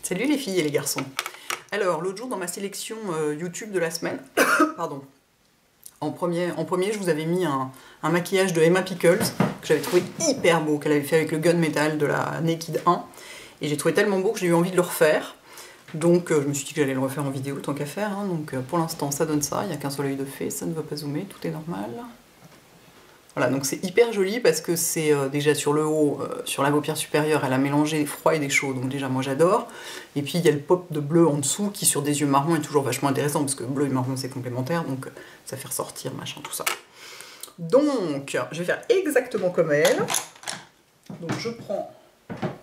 Salut les filles et les garçons. Alors, l'autre jour dans ma sélection YouTube de la semaine, pardon, en premier, je vous avais mis un maquillage de Emma Pickles, que j'avais trouvé hyper beau, qu'elle avait fait avec le Gunmetal de la Naked 1. Et j'ai trouvé tellement beau que j'ai eu envie de le refaire. Donc je me suis dit que j'allais le refaire en vidéo, tant qu'à faire. Hein. Donc pour l'instant, ça donne ça. Il n'y a qu'un seul œil de fée, ça ne va pas zoomer, tout est normal. Voilà, donc c'est hyper joli parce que c'est déjà sur le haut, sur la paupière supérieure, elle a mélangé des froids et des chauds, donc déjà moi j'adore. Et puis il y a le pop de bleu en dessous qui sur des yeux marrons est toujours vachement intéressant parce que bleu et marron c'est complémentaire, donc ça fait ressortir machin tout ça. Donc je vais faire exactement comme elle. Donc je prends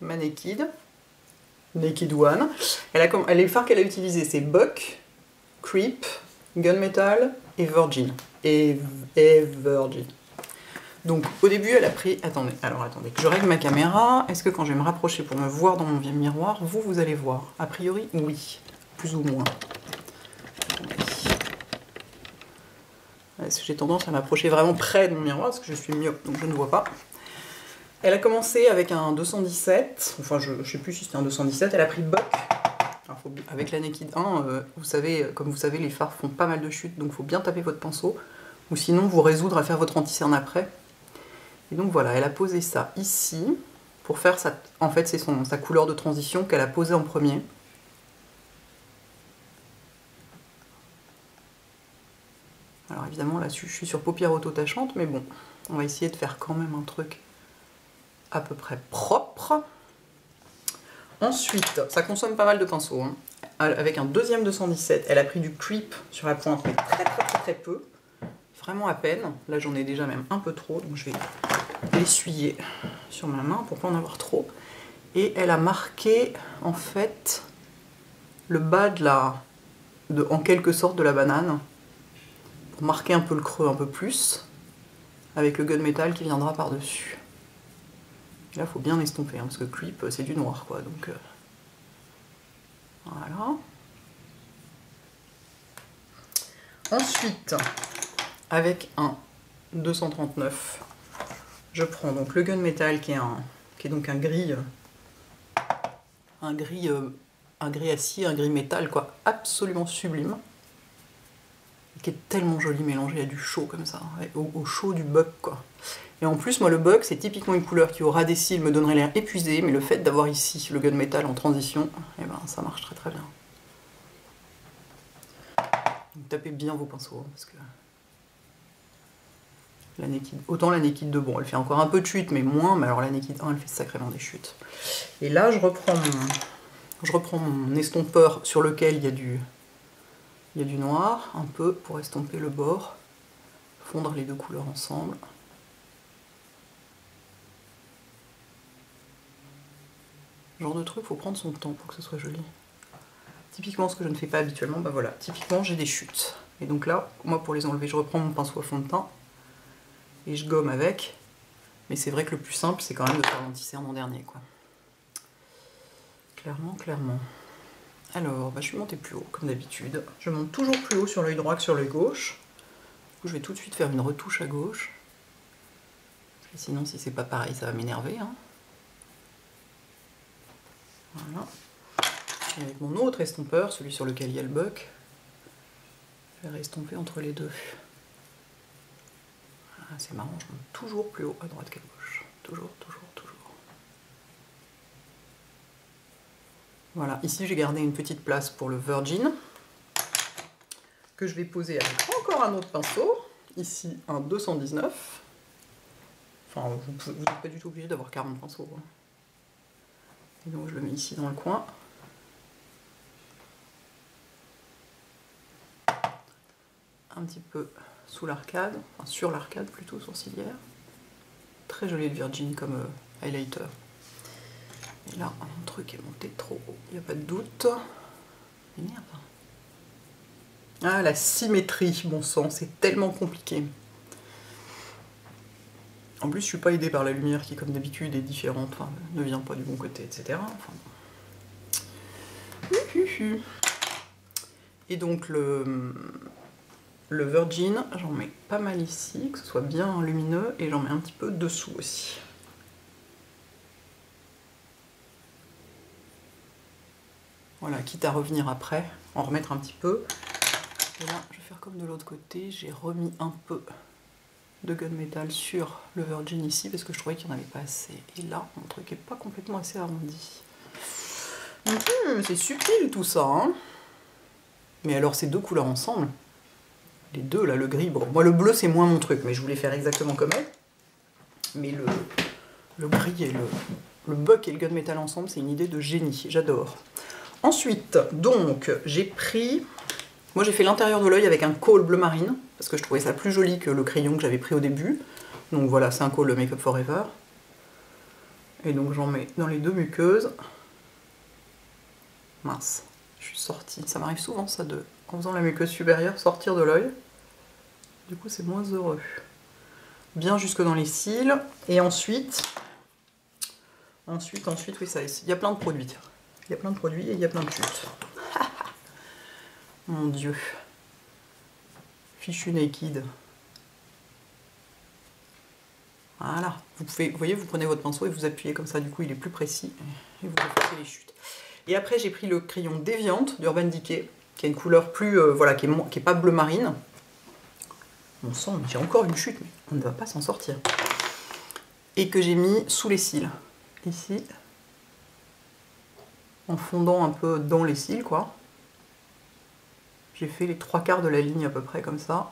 ma Naked One. Les fards qu'elle a utilisés c'est Buck, Creep, Gunmetal et Virgin. Et Virgin. Donc au début elle a pris... Attendez, que je règle ma caméra. Est-ce que quand je vais me rapprocher pour me voir dans mon miroir, vous allez voir? A priori, oui. Plus ou moins. Parce que j'ai tendance à m'approcher vraiment près de mon miroir, parce que je suis myope, donc je ne vois pas. Elle a commencé avec un 217. Enfin, je ne sais plus si c'était un 217. Elle a pris Buck. Alors, avec la Naked 1, vous savez, comme vous savez, les fards font pas mal de chutes, donc il faut bien taper votre pinceau. Ou sinon, vous résoudre à faire votre anti-cerne après. Et donc voilà, elle a posé ça ici, pour faire sa... En fait, c'est sa couleur de transition qu'elle a posée en premier. Alors évidemment, là, je suis sur paupière auto-tachante, mais bon, on va essayer de faire quand même un truc à peu près propre. Ensuite, ça consomme pas mal de pinceaux, hein. Avec un deuxième 217, elle a pris du Creep sur la pointe, mais très peu. Vraiment à peine. Là, j'en ai déjà même un peu trop, donc je vais l'essuyer sur ma main pour pas en avoir trop. Et elle a marqué en fait le bas en quelque sorte de la banane pour marquer un peu le creux un peu plus avec le Gunmetal qui viendra par dessus. Et là faut bien estomper hein, parce que Creep c'est du noir quoi, donc voilà. Ensuite avec un 239 je prends donc le Gunmetal qui est donc un gris acier, un gris métal quoi, absolument sublime, qui est tellement joli mélangé à du chaud comme ça, au chaud du Buck quoi. Et en plus moi le Buck c'est typiquement une couleur qui au ras des cils me donnerait l'air épuisé, mais le fait d'avoir ici le Gunmetal en transition, et ben ça marche très très bien. Donc tapez bien vos pinceaux hein, parce que la Naked, autant la Naked 2, bon elle fait encore un peu de chute mais moins, mais alors la Naked 1 elle fait sacrément des chutes. Et là je reprends mon estompeur sur lequel il y a du noir, un peu pour estomper le bord, fondre les deux couleurs ensemble. Ce genre de truc, faut prendre son temps pour que ce soit joli. Typiquement ce que je ne fais pas habituellement, bah voilà, typiquement j'ai des chutes. Et donc là, moi pour les enlever, je reprends mon pinceau à fond de teint et je gomme avec. Mais c'est vrai que le plus simple, c'est quand même de faire l'anti-cerne en dernier, quoi. Clairement. Alors, bah, je suis montée plus haut, comme d'habitude. Je monte toujours plus haut sur l'œil droit que sur l'œil gauche. Du coup, je vais tout de suite faire une retouche à gauche. Et sinon, si c'est pas pareil, ça va m'énerver. Hein. Voilà. Et avec mon autre estompeur, celui sur lequel il y a le Buck, je vais estomper entre les deux. Ah, c'est marrant, je monte toujours plus haut à droite qu'à gauche. Toujours. Voilà, ici j'ai gardé une petite place pour le Virgin, que je vais poser avec encore un autre pinceau, ici un 219. Enfin, vous n'êtes pas du tout obligé d'avoir 40 pinceaux. Hein. Et donc je le mets ici dans le coin. Un petit peu sous l'arcade, enfin sur l'arcade plutôt, sourcilière. Très joli le Virgin comme highlighter. Et là, un truc est monté trop haut, il n'y a pas de doute. Mais merde. Ah, la symétrie, bon sang, c'est tellement compliqué. En plus, je suis pas aidée par la lumière qui, comme d'habitude, est différente, enfin, ne vient pas du bon côté, etc. Enfin... Et donc, le Virgin, j'en mets pas mal ici, que ce soit bien lumineux, et j'en mets un petit peu dessous aussi. Voilà, quitte à revenir après, en remettre un petit peu. Et là, je vais faire comme de l'autre côté, j'ai remis un peu de gunmetal sur le Virgin ici, parce que je trouvais qu'il n'y en avait pas assez. Et là, mon truc n'est pas complètement assez arrondi. C'est subtil tout ça, hein. Mais alors ces deux couleurs ensemble, les deux là, le gris, bon, moi le bleu c'est moins mon truc, mais je voulais faire exactement comme elle. Mais le gris et le buck et le gunmetal ensemble, c'est une idée de génie, j'adore. Ensuite, donc, j'ai pris... Moi j'ai fait l'intérieur de l'œil avec un kohl bleu marine, parce que je trouvais ça plus joli que le crayon que j'avais pris au début. Donc voilà, c'est un kohl Make Up Forever. Et donc j'en mets dans les deux muqueuses. Mince, je suis sortie. Ça m'arrive souvent ça en faisant la muqueuse supérieure, sortir de l'œil. Du coup c'est moins heureux. Bien jusque dans les cils. Et ensuite, oui ça, il y a plein de produits. Il y a plein de produits et il y a plein de chutes. Mon Dieu. Fichu naked. Voilà. Vous voyez, vous prenez votre pinceau et vous appuyez comme ça, du coup il est plus précis. Et vous effacez les chutes. Et après j'ai pris le crayon déviante d'Urban Decay, qui a une couleur plus, voilà, qui est pas bleu marine. Mon sang, j'ai encore une chute, mais on ne va pas s'en sortir. Et que j'ai mis sous les cils. Ici. En fondant un peu dans les cils, quoi. J'ai fait les 3/4 de la ligne à peu près comme ça.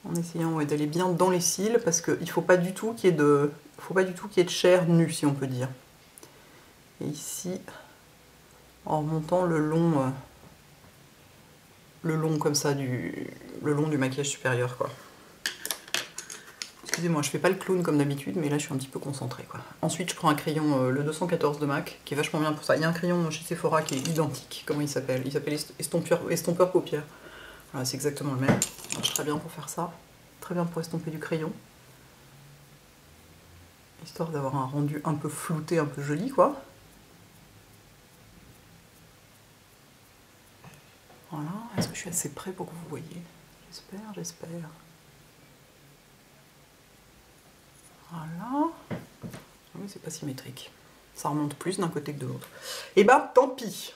En essayant d'aller bien dans les cils, parce qu'il ne faut pas du tout qu'il y ait de chair nue, si on peut dire. Et ici, en remontant le long comme ça, le long du maquillage supérieur, quoi. Excusez-moi, je fais pas le clown comme d'habitude, mais là je suis un petit peu concentrée, quoi. Ensuite, je prends un crayon, le 214 de MAC, qui est vachement bien pour ça. Il y a un crayon chez Sephora qui est identique. Comment il s'appelle? Il s'appelle estompeur paupières. Voilà, c'est exactement le même. Ça marche très bien pour faire ça. Très bien pour estomper du crayon. Histoire d'avoir un rendu un peu flouté, un peu joli, quoi. Voilà. Est-ce que je suis assez près pour que vous voyez? J'espère. Voilà. Oui, c'est pas symétrique. Ça remonte plus d'un côté que de l'autre. Et bah, tant pis.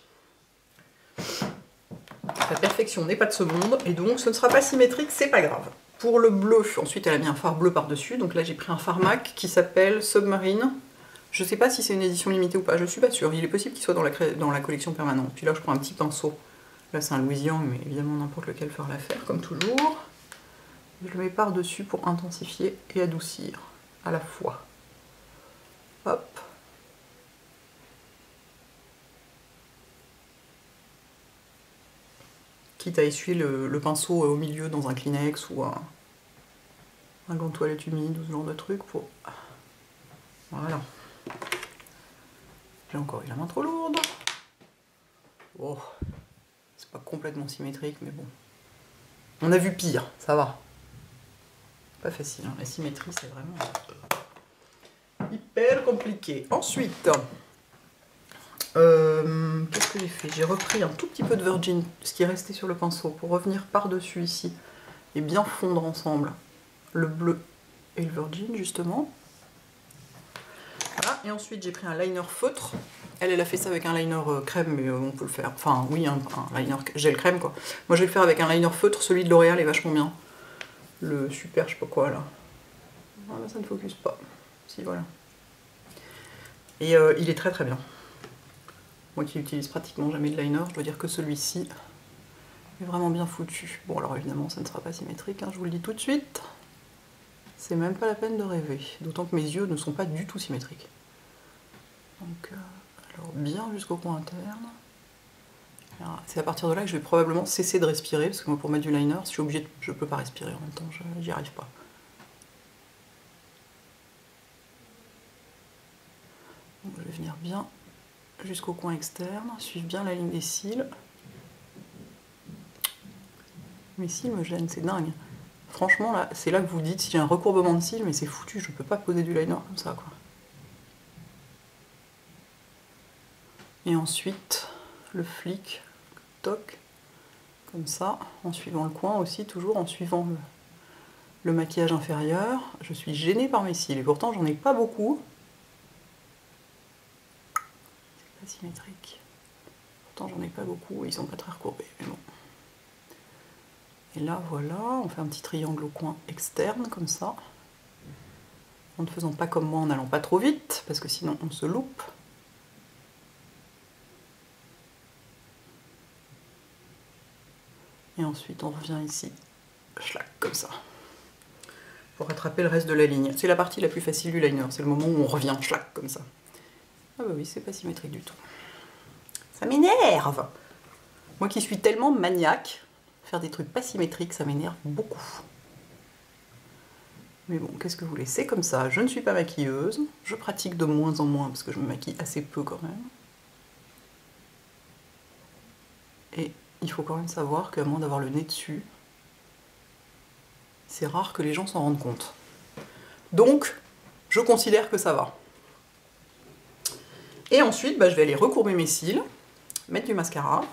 La perfection n'est pas de ce monde, et donc ce ne sera pas symétrique, c'est pas grave. Pour le bleu, ensuite elle a mis un fard bleu par-dessus, donc là j'ai pris un fard MAC qui s'appelle Submarine. Je sais pas si c'est une édition limitée ou pas, je suis pas sûre. Il est possible qu'il soit dans la collection permanente. Puis là je prends un petit pinceau. Là c'est un Louis Yang, mais évidemment n'importe lequel fera l'affaire, comme toujours. Je le mets par-dessus pour intensifier et adoucir à la fois. Hop. Quitte à essuyer le pinceau au milieu dans un Kleenex ou un gant de toilette humide ou ce genre de truc pour... Voilà. J'ai encore eu la main trop lourde. Oh, c'est pas complètement symétrique, mais bon. On a vu pire, ça va. Pas facile, hein. La symétrie, c'est vraiment hyper compliqué. Ensuite, qu'est-ce que j'ai fait? J'ai repris un tout petit peu de Virgin, ce qui est resté sur le pinceau, pour revenir par-dessus ici et bien fondre ensemble le bleu et le Virgin, justement. Voilà. Et ensuite, j'ai pris un liner feutre. Elle a fait ça avec un liner crème, mais on peut le faire. Enfin, oui, un liner gel crème, quoi. Moi, je vais le faire avec un liner feutre. Celui de L'Oréal est vachement bien. Le super, je sais pas quoi, là. Voilà, ça ne focus pas. Si, voilà. Et il est très très bien. Moi qui utilise pratiquement jamais de liner, je dois dire que celui-ci est vraiment bien foutu. Bon, alors évidemment, ça ne sera pas symétrique, hein, je vous le dis tout de suite. C'est même pas la peine de rêver. D'autant que mes yeux ne sont pas du tout symétriques. Donc, alors bien jusqu'au coin interne. C'est à partir de là que je vais probablement cesser de respirer, parce que moi pour mettre du liner, je suis obligée je peux pas respirer en même temps, j'y arrive pas. Donc, je vais venir bien jusqu'au coin externe, suivre bien la ligne des cils. Mes cils me gênent, c'est dingue. Franchement, là, c'est là que vous dites si j'ai un recourbement de cils, mais c'est foutu, je peux pas poser du liner comme ça, quoi. Et ensuite, le flic, toc, comme ça, en suivant le coin aussi, toujours en suivant le maquillage inférieur. Je suis gênée par mes cils, et pourtant j'en ai pas beaucoup. C'est pas symétrique. Pourtant j'en ai pas beaucoup et ils sont pas très recourbés, mais bon. Et là voilà, on fait un petit triangle au coin externe comme ça. En ne faisant pas comme moi, en n'allant pas trop vite, parce que sinon on se loupe. Et ensuite on revient ici, schlac, comme ça. Pour rattraper le reste de la ligne. C'est la partie la plus facile du liner, c'est le moment où on revient, schlac, comme ça. Ah bah oui, c'est pas symétrique du tout. Ça m'énerve! Moi qui suis tellement maniaque, faire des trucs pas symétriques, ça m'énerve beaucoup. Mais bon, qu'est-ce que vous voulez? C'est comme ça, je ne suis pas maquilleuse, je pratique de moins en moins, parce que je me maquille assez peu quand même. Et il faut quand même savoir qu'à moins d'avoir le nez dessus, c'est rare que les gens s'en rendent compte. Donc, je considère que ça va. Et ensuite, bah, je vais aller recourber mes cils, mettre du mascara,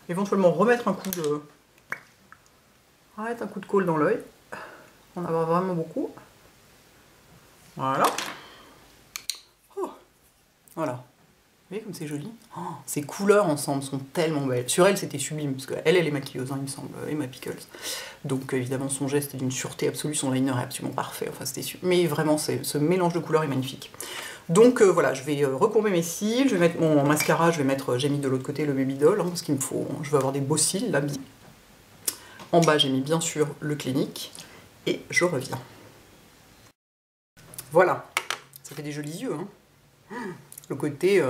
éventuellement remettre un coup de... Arrête, un coup de colle dans l'œil. On en a vraiment beaucoup. Voilà. Oh. Voilà. Vous voyez comme c'est joli? Oh, ces couleurs ensemble sont tellement belles. Sur elle, c'était sublime, parce qu'elle est maquilleuse, hein, il me semble, Emma Pickles. Donc évidemment, son geste est d'une sûreté absolue, son liner est absolument parfait. Enfin, c'était mais vraiment, ce mélange de couleurs est magnifique. Donc voilà, je vais recourber mes cils, je vais mettre mon mascara, j'ai mis de l'autre côté le Baby Doll, hein, parce qu'il me faut, je veux avoir des beaux cils, là. En bas, j'ai mis bien sûr le Clinique, et je reviens. Voilà, ça fait des jolis yeux, hein. Le côté...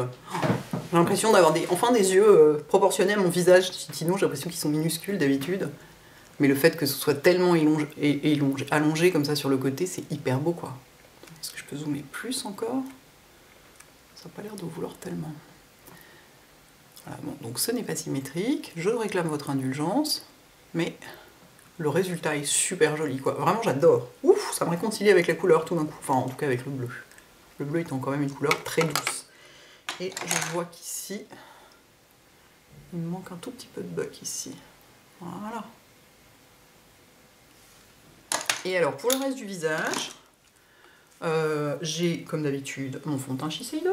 j'ai l'impression d'avoir enfin des yeux proportionnés à mon visage, sinon j'ai l'impression qu'ils sont minuscules d'habitude. Mais le fait que ce soit tellement allongé comme ça sur le côté, c'est hyper beau quoi. Est-ce que je peux zoomer plus encore? Ça n'a pas l'air de vouloir tellement. Voilà, bon, donc ce n'est pas symétrique, je réclame votre indulgence, mais le résultat est super joli quoi. Vraiment j'adore. Ouf, ça me réconcilie avec la couleur tout d'un coup, enfin en tout cas avec le bleu. Le bleu étant quand même une couleur très douce. Et je vois qu'ici, il me manque un tout petit peu de buck ici. Voilà. Et alors, pour le reste du visage, j'ai, comme d'habitude, mon fond de teint Shiseido,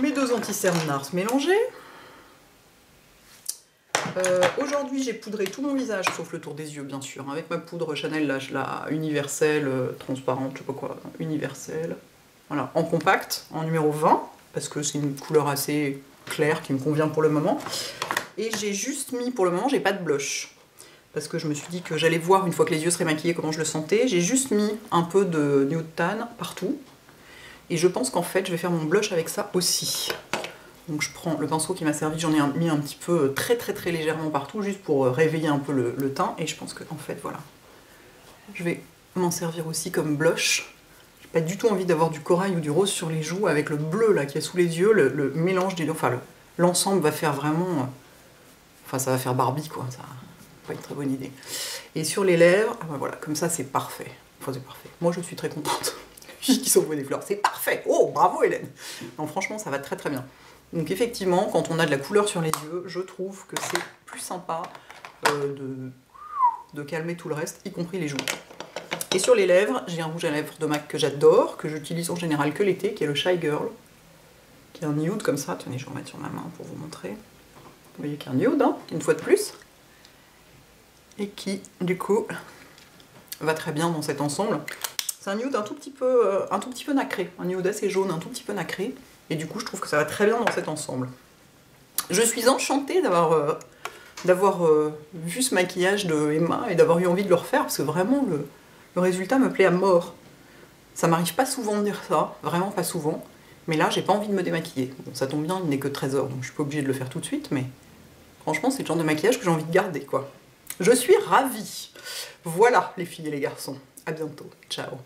mes deux anti-cernes NARS mélangés. Aujourd'hui, j'ai poudré tout mon visage, sauf le tour des yeux, bien sûr, avec ma poudre Chanel, la universelle, transparente, je sais pas quoi, universelle. Voilà, en compact, en numéro 20, parce que c'est une couleur assez claire qui me convient pour le moment. Et j'ai juste mis, pour le moment, j'ai pas de blush. Parce que je me suis dit que j'allais voir, une fois que les yeux seraient maquillés, comment je le sentais. J'ai juste mis un peu de nude tan partout. Et je pense qu'en fait, je vais faire mon blush avec ça aussi. Donc je prends le pinceau qui m'a servi, j'en ai mis un petit peu très légèrement partout, juste pour réveiller un peu le teint. Et je pense que, en fait, voilà. Je vais m'en servir aussi comme blush. Pas du tout envie d'avoir du corail ou du rose sur les joues avec le bleu là qui est sous les yeux, le mélange des deux, enfin l'ensemble va faire vraiment, enfin ça va faire Barbie quoi, ça pas une très bonne idée. Et sur les lèvres, ah ben voilà, comme ça c'est parfait, enfin c'est parfait, moi je suis très contente, qui s'envoie des fleurs, c'est parfait, oh bravo Hélène. Non franchement ça va très bien. Donc effectivement quand on a de la couleur sur les yeux, je trouve que c'est plus sympa de calmer tout le reste, y compris les joues. Et sur les lèvres, j'ai un rouge à lèvres de MAC que j'adore, que j'utilise en général que l'été, qui est le Shy Girl, qui est un nude comme ça. Tenez, je vais remettre sur ma main pour vous montrer. Vous voyez qu'il y a un nude, hein, une fois de plus. Et qui, du coup, va très bien dans cet ensemble. C'est un nude un tout petit peu nacré, un nude assez jaune, un tout petit peu nacré. Et du coup, je trouve que ça va très bien dans cet ensemble. Je suis enchantée d'avoir vu ce maquillage de Emma et d'avoir eu envie de le refaire, parce que vraiment, le résultat me plaît à mort. Ça m'arrive pas souvent de dire ça, vraiment pas souvent, mais là j'ai pas envie de me démaquiller. Bon, ça tombe bien, il n'est que 13 h, donc je suis pas obligée de le faire tout de suite, mais franchement c'est le genre de maquillage que j'ai envie de garder quoi. Je suis ravie. Voilà les filles et les garçons, à bientôt, ciao.